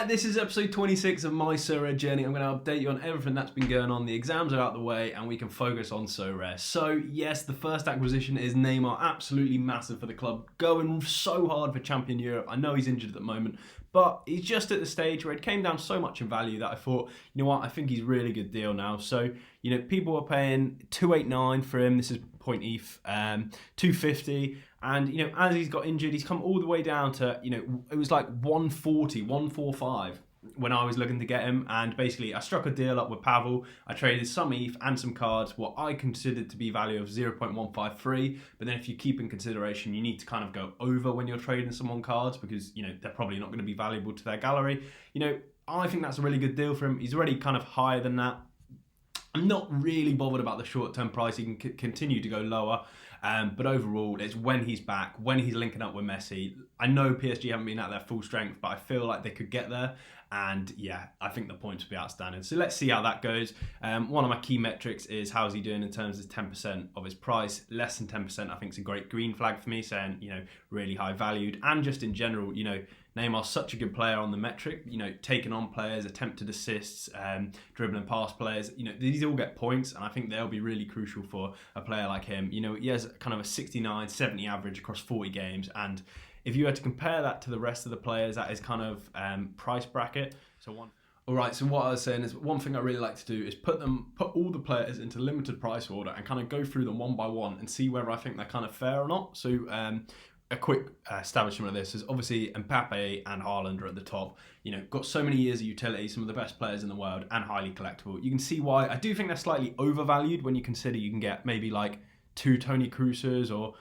this is episode 26 of my Sorare journey. I'm going to update you on everything that's been going on. The exams are out the way and we can focus on Sorare. So yes, the first acquisition is Neymar, absolutely massive for the club, going so hard for Champion Europe. I know he's injured at the moment, but he's just at the stage where it came down so much in value that I thought, you know what, I think he's a really good deal now. So, you know, people are paying 289 for him. This is point ETH, 250. And, you know, as he's got injured, he's come all the way down to, you know, it was like 140, 145 when I was looking to get him. And basically, I struck a deal up with Pavel. I traded some ETH and some cards, what I considered to be value of 0.153. But then if you keep in consideration, you need to kind of go over when you're trading someone cards because, you know, they're probably not going to be valuable to their gallery. You know, I think that's a really good deal for him. He's already kind of higher than that. I'm not really bothered about the short-term price. He can continue to go lower. But overall, it's when he's back, when he's linking up with Messi. I know PSG haven't been at their full strength, but I feel like they could get there. And yeah, I think the points will be outstanding. So let's see how that goes. One of my key metrics is how's he doing in terms of 10% of his price. Less than 10% I think is a great green flag for me, saying, you know, really high valued. And just in general, you know, Neymar's such a good player on the metric, you know, taking on players, attempted assists, dribbling past players, you know, these all get points, and I think they'll be really crucial for a player like him. You know, he has kind of a 69, 70 average across 40 games, and if you were to compare that to the rest of the players, that is kind of price bracket. Alright, so what I was saying is one thing I really like to do is put all the players into limited price order and kind of go through them one by one and see whether I think they're kind of fair or not. So a quick establishment of this is obviously Mbappe and Haaland are at the top. You know, got so many years of utility, some of the best players in the world, and highly collectible. You can see why I do think they're slightly overvalued when you consider you can get maybe like 2 Toni Kroos's or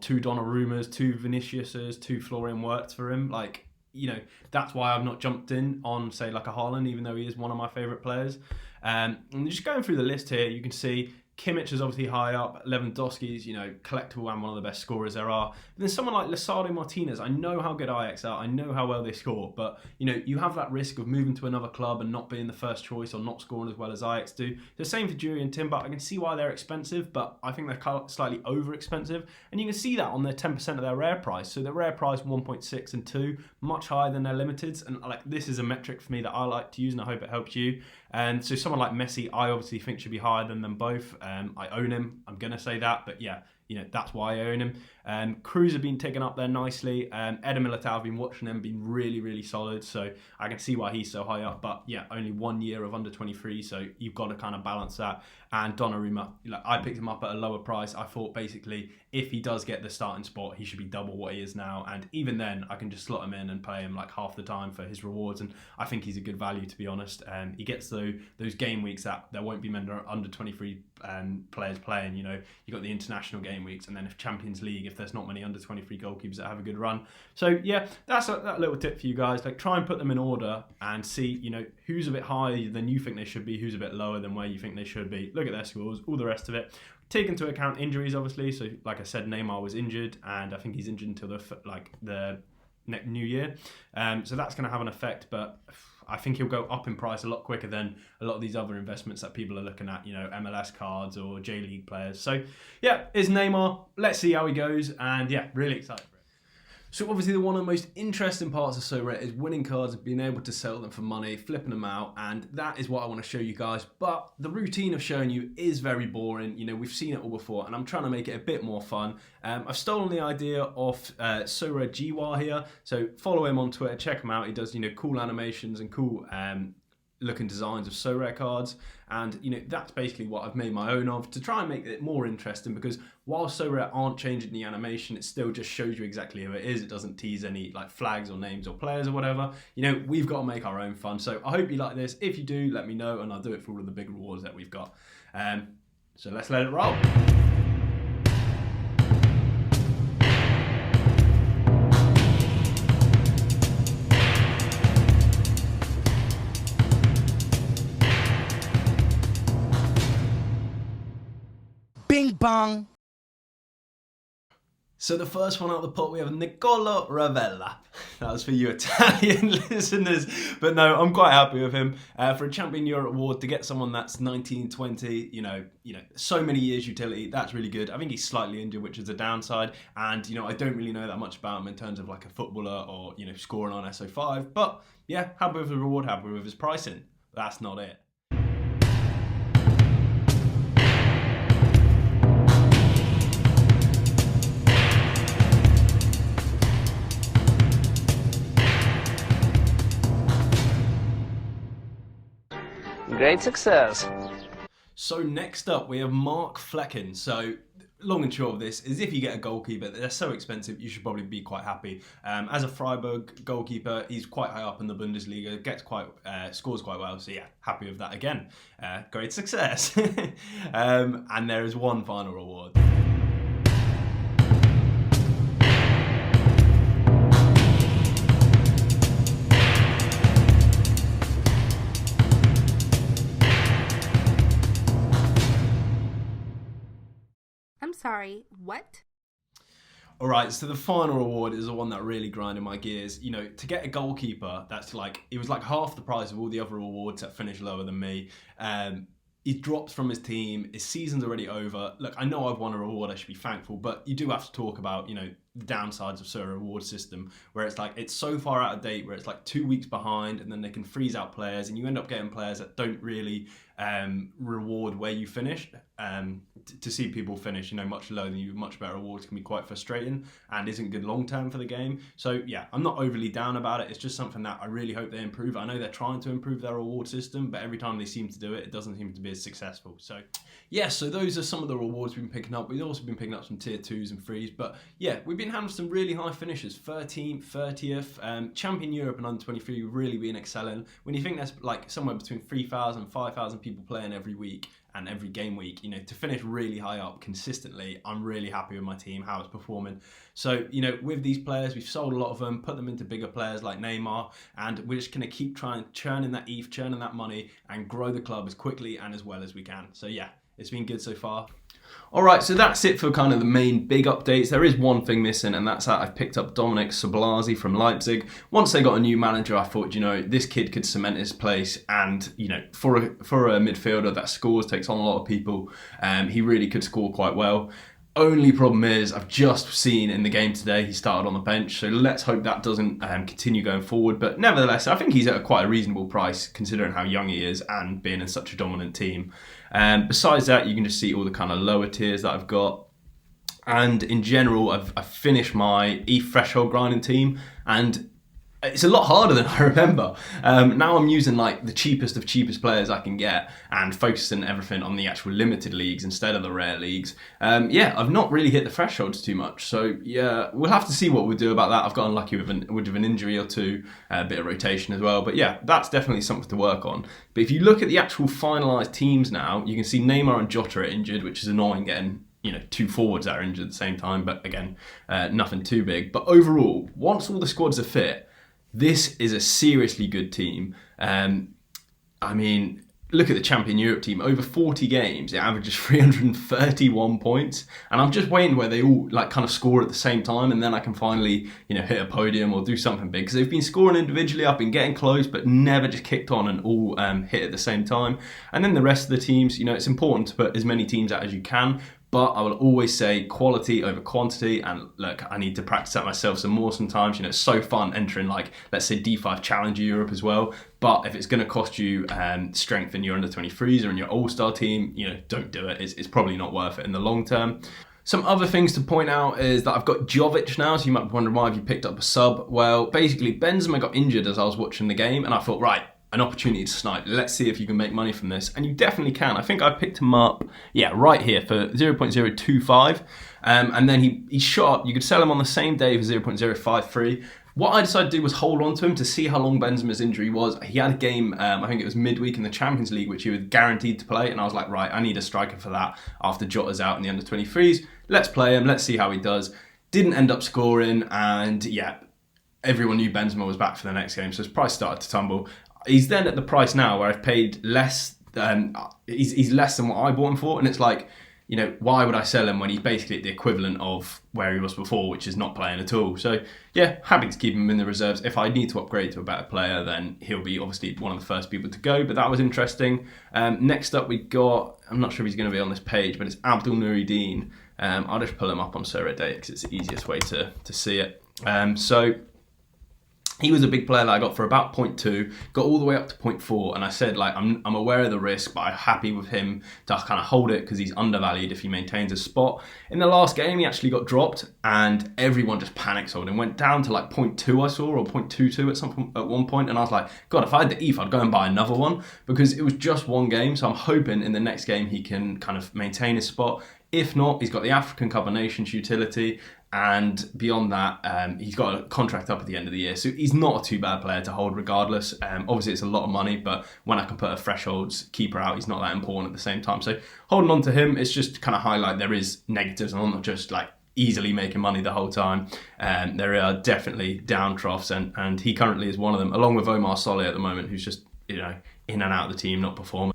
2 Donnarummas, 2 Vinicius's, 2 Florian Wirtz for him. Like, you know, that's why I've not jumped in on, say, like a Haaland, even though he is one of my favourite players. And just going through the list here, you can see Kimmich is obviously high up. Lewandowski's, you know, collectible and one of the best scorers there are. But then someone like Lisandro Martinez, I know how good Ajax are. I know how well they score. But, you know, you have that risk of moving to another club and not being the first choice or not scoring as well as Ajax do. The same for Jury and Timber. I can see why they're expensive, but I think they're slightly over expensive. And you can see that on their 10% of their rare price. So their rare price 1.6 and 2, much higher than their limiteds. And like this is a metric for me that I like to use, and I hope it helps you. And so someone like Messi, I obviously think should be higher than them both. I own him. I'm going to say that. But yeah, you know, that's why I own him. Cruz have been taken up there nicely. Eder Militao, I've been watching him, been really, really solid. So I can see why he's so high up. But yeah, only 1 year of under 23. So you've got to kind of balance that. And Donnarumma, like, I picked him up at a lower price. I thought basically if he does get the starting spot, he should be double what he is now. And even then, I can just slot him in and play him like half the time for his rewards. And I think he's a good value, to be honest. He gets those game weeks that there won't be many under 23 players playing. You know, you got the international game weeks, and then if Champions League, if there's not many under 23 goalkeepers that have a good run. So yeah, that's that little tip for you guys. Like, try and put them in order and see, you know, who's a bit higher than you think they should be, who's a bit lower than where you think they should be. Look at their scores, all the rest of it. Take into account injuries, obviously. So like I said, Neymar was injured, and I think he's injured until the new year. So that's going to have an effect, but I think he'll go up in price a lot quicker than a lot of these other investments that people are looking at, you know, MLS cards or J League players. So yeah, it's Neymar. Let's see how he goes, and yeah, really excited. So obviously one of the most interesting parts of Sorare is winning cards and being able to sell them for money, flipping them out, and that is what I want to show you guys. But the routine of showing you is very boring. You know, we've seen it all before, and I'm trying to make it a bit more fun. I've stolen the idea of Sorare Jiwa here, so follow him on Twitter, check him out. He does, you know, cool animations and cool looking designs of Sorare cards, and you know, that's basically what I've made my own of to try and make it more interesting, because while Sorare aren't changing the animation, it still just shows you exactly who it is. It doesn't tease any like flags or names or players or whatever. You know, we've got to make our own fun. So I hope you like this. If you do, let me know, and I'll do it for all of the big rewards that we've got. So let's let it roll. Bing bong. So the first one out of the pot, we have Nicolo Ravella. That was for you Italian listeners. But no, I'm quite happy with him. For a Champion Europe award, to get someone that's 19, 20, so many years utility, that's really good. I think he's slightly injured, which is a downside. And, I don't really know that much about him in terms of like a footballer or, scoring on SO5. But yeah, happy with the reward, happy with his pricing. That's not it. Great success. So next up, we have Mark Flecken. So long and short of this is if you get a goalkeeper, they're so expensive, you should probably be quite happy. As a Freiburg goalkeeper, he's quite high up in the Bundesliga, scores quite well. So yeah, happy with that again. Great success. And there is one final reward. Sorry, what? All right, so the final reward is the one that really grinded my gears. To get a goalkeeper, he was like half the price of all the other awards that finished lower than me. He drops from his team. His season's already over. Look, I know I've won a reward. I should be thankful, but you do have to talk about, the downsides of Sorare reward system, where it's so far out of date, where it's like 2 weeks behind, and then they can freeze out players, and you end up getting players that don't really reward where you finish. To see people finish, much lower than you, much better rewards can be quite frustrating and isn't good long term for the game. So yeah, I'm not overly down about it. It's just something that I really hope they improve. I know they're trying to improve their reward system, but every time they seem to do it, it doesn't seem to be as successful. So yeah, so those are some of the rewards we've been picking up. We've also been picking up some tier 2s and 3s, but yeah, we've been having some really high finishes. 13th, 30th, Champion Europe and under 23, we've really been excelling. When you think there's like somewhere between 3,000 and 5,000 people playing every week and every game week, to finish really high up consistently, I'm really happy with my team, how it's performing. So, with these players, we've sold a lot of them, put them into bigger players like Neymar, and we're just going to keep trying churning that ETH, churning that money, and grow the club as quickly and as well as we can. So yeah, it's been good so far. Alright, so that's it for kind of the main big updates. There is one thing missing, and that's that I've picked up Dominik Szoboszlai from Leipzig. Once they got a new manager, I thought, this kid could cement his place, and, for a midfielder that scores, takes on a lot of people, he really could score quite well. Only problem is, I've just seen in the game today, he started on the bench, so let's hope that doesn't continue going forward. But nevertheless, I think he's at quite a reasonable price, considering how young he is and being in such a dominant team. Besides that, you can just see all the kind of lower tiers that I've got. And in general, I've finished my ETH threshold grinding team, and it's a lot harder than I remember. Now I'm using like the cheapest of cheapest players I can get and focusing everything on the actual limited leagues instead of the rare leagues. I've not really hit the thresholds too much. So yeah, we'll have to see what we'll do about that. I've got unlucky with an injury or two, a bit of rotation as well. But yeah, that's definitely something to work on. But if you look at the actual finalised teams now, you can see Neymar and Jota are injured, which is annoying getting two forwards that are injured at the same time. But again, nothing too big. But overall, once all the squads are fit, this is a seriously good team. Look at the Champion Europe team. Over 40 games, it averages 331 points. And I'm just waiting where they all kind of score at the same time, and then I can finally, hit a podium or do something big. Because they've been scoring individually, I've been getting close, but never just kicked on and all hit at the same time. And then the rest of the teams, it's important to put as many teams out as you can. But I will always say quality over quantity. And look, I need to practice that myself some more sometimes. It's so fun entering let's say D5 Challenger Europe as well. But if it's going to cost you strength in your under 23s or in your all-star team, don't do it. It's probably not worth it in the long term. Some other things to point out is that I've got Jovic now, so you might be wondering why have you picked up a sub? Well, basically Benzema got injured as I was watching the game, and I thought, right, an opportunity to snipe. Let's see if you can make money from this. And you definitely can. I think I picked him up, right here for 0.025. And then he shot up. You could sell him on the same day for 0.053. What I decided to do was hold on to him to see how long Benzema's injury was. He had a game, I think it was midweek in the Champions League, which he was guaranteed to play. And I was like, right, I need a striker for that after Jota's out in the under 23s. Let's play him. Let's see how he does. Didn't end up scoring. And everyone knew Benzema was back for the next game. So his price started to tumble. He's then at the price now where I've paid less. He's less than what I bought him for, and it's like you know, why would I sell him when he's basically the equivalent of where he was before, which is not playing at all? So yeah, happy to keep him in the reserves. If I need to upgrade to a better player, then he'll be obviously one of the first people to go, but that was interesting. Next up we got, I'm not sure if he's going to be on this page, but it's Abdul Nuruddin. I'll just pull him up on Sorare because it's the easiest way to see it. So he was a big player that I got for about 0.2, got all the way up to 0.4, and I said, like, I'm aware of the risk, but I'm happy with him to kind of hold it because he's undervalued if he maintains a spot. In the last game, he actually got dropped, and everyone just panic sold and went down to like 0.2 I saw, or 0.22 at one point, and I was like, God, if I had the ETH, I'd go and buy another one, because it was just one game, so I'm hoping in the next game he can kind of maintain his spot. If not, he's got the African Cup of Nations utility, and beyond that, he's got a contract up at the end of the year. So he's not a too bad player to hold regardless. Obviously, it's a lot of money, but when I can put a thresholds keeper out, he's not that important at the same time. So holding on to him, it's just to kind of highlight there is negatives, and I'm not just like easily making money the whole time. There are definitely down troughs, and he currently is one of them, along with Omar Soleh at the moment, who's just, you know, in and out of the team, not performing.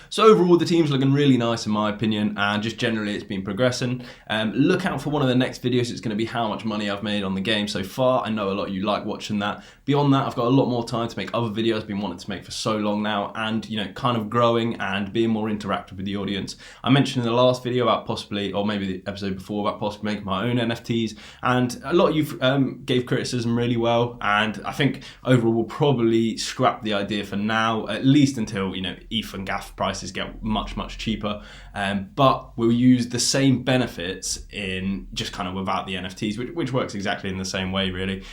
So overall, the team's looking really nice in my opinion, and just generally it's been progressing. Look out for one of the next videos. It's going to be how much money I've made on the game so far. I know a lot of you like watching that. Beyond that, I've got a lot more time to make other videos I've been wanting to make for so long now, and, you know, kind of growing and being more interactive with the audience. I mentioned in the last video about possibly, or maybe the episode before, about possibly making my own NFTs, and a lot of you gave criticism really well, and I think overall we'll probably scrap the idea for now, at least until, you know, ETH and GAF prices get much cheaper, but we'll use the same benefits in just kind of without the NFTs, which works exactly in the same way really,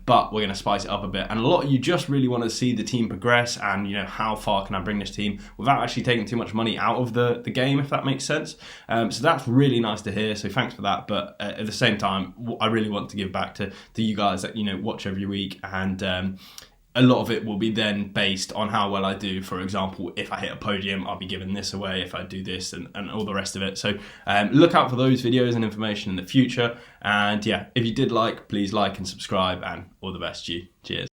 but we're going to spice it up a bit. And a lot of you just really want to see the team progress, and, you know, how far can I bring this team without actually taking too much money out of the game, if that makes sense. So that's really nice to hear, so thanks for that. But at the same time, I really want to give back to you guys that, you know, watch every week, and a lot of it will be then based on how well I do. For example, if I hit a podium, I'll be giving this away, if I do this, and all the rest of it. So look out for those videos and information in the future. And yeah, if you did like, please like and subscribe, and all the best to you. Cheers.